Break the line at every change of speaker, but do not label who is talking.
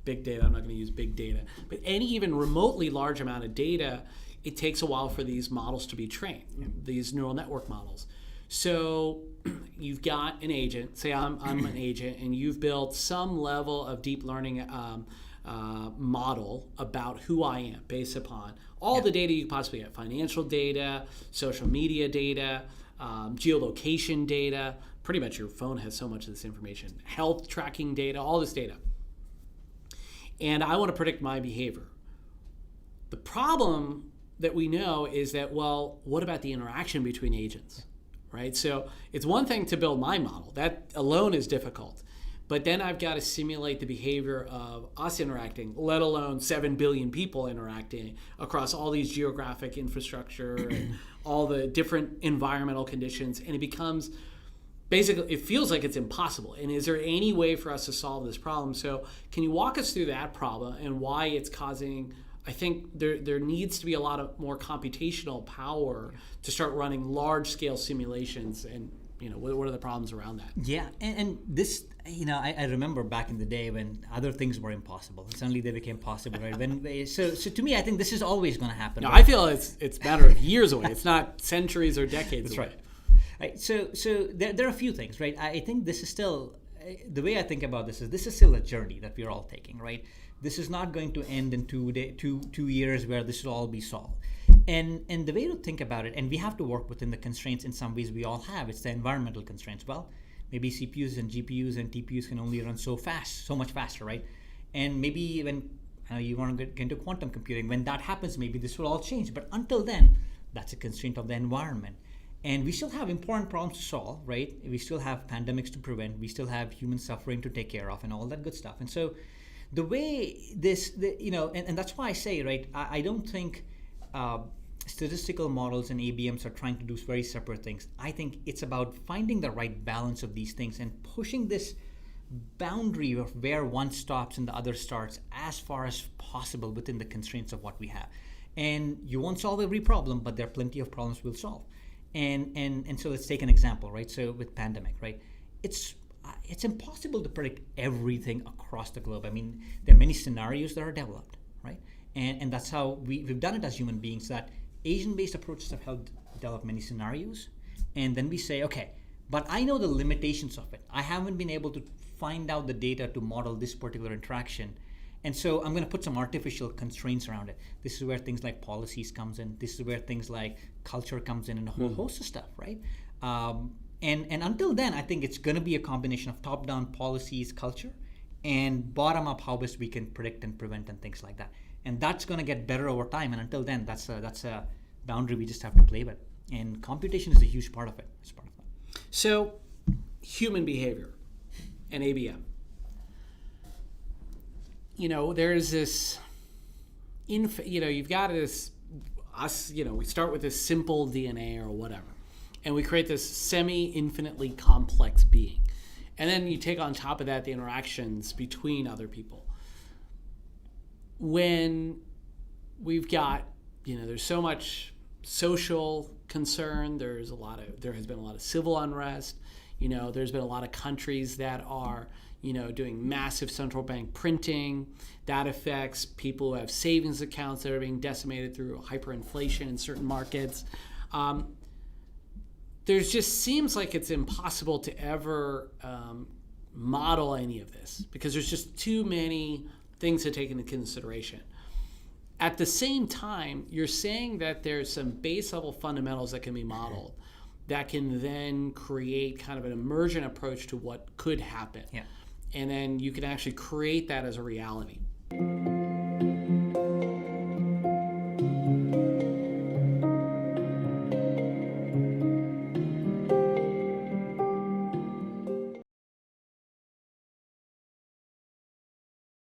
big data, I'm not going to use big data, but any even remotely large amount of data, it takes a while for these models to be trained, these neural network models. So you've got an agent, say I'm an agent, and you've built some level of deep learning model about who I am based upon all the data you possibly get, financial data, social media data, geolocation data. Pretty much your phone has so much of this information, health tracking data, all this data. And I want to predict my behavior. The problem that we know is that, well, what about the interaction between agents, right? So it's one thing to build my model. That alone is difficult. But then I've got to simulate the behavior of us interacting, let alone 7 billion people interacting across all these geographic infrastructure and all the different environmental conditions. And it becomes, basically, it feels like it's impossible. And is there any way for us to solve this problem? So can you walk us through that problem and why it's causing, I think there needs to be a lot of more computational power to start running large-scale simulations, and what are the problems around that?
Yeah, and this, I remember back in the day when other things were impossible. Suddenly they became possible, right? So to me, I think this is always going to happen.
No,
right?
I feel it's a matter of years away. It's not centuries or decades
That's
away.
Right. So there are a few things, right? I think this is still, the way I think about this is still a journey that we're all taking, right? This is not going to end in 2 years where this will all be solved. And the way to think about it, and we have to work within the constraints in some ways we all have, it's the environmental constraints. Well, maybe CPUs and GPUs and TPUs can only run so much faster, right? And maybe when you want to get into quantum computing, when that happens, maybe this will all change. But until then, that's a constraint of the environment. And we still have important problems to solve, right? We still have pandemics to prevent. We still have human suffering to take care of and all that good stuff. And so the way and that's why I say, right, I don't think statistical models and ABMs are trying to do very separate things. I think it's about finding the right balance of these things and pushing this boundary of where one stops and the other starts as far as possible within the constraints of what we have. And you won't solve every problem, but there are plenty of problems we'll solve. And so let's take an example, right? So with pandemic, right? It's impossible to predict everything across the globe. I mean, there are many scenarios that are developed, right? And that's how we've done it as human beings, that agent-based approaches have helped develop many scenarios. And then we say, okay, but I know the limitations of it. I haven't been able to find out the data to model this particular interaction. And so I'm going to put some artificial constraints around it. This is where things like policies comes in. This is where things like culture comes in, and a whole host of stuff, right? And until then, I think it's going to be a combination of top-down policies, culture, and bottom-up how best we can predict and prevent and things like that. And that's going to get better over time. And until then, that's a boundary we just have to play with. And computation is a huge part of it. It's part of that.
So, human behavior and ABM. There's this, you've got this, we start with this simple DNA or whatever, and we create this semi-infinitely complex being. And then you take on top of that the interactions between other people. When we've got, there's so much social concern, there has been a lot of civil unrest, there's been a lot of countries that are, doing massive central bank printing. That affects people who have savings accounts that are being decimated through hyperinflation in certain markets. There's just seems like it's impossible to ever model any of this because there's just too many things to take into consideration. At the same time, you're saying that there's some base level fundamentals that can be modeled that can then create kind of an emergent approach to what could happen.
Yeah.
And then you can actually create that as a reality.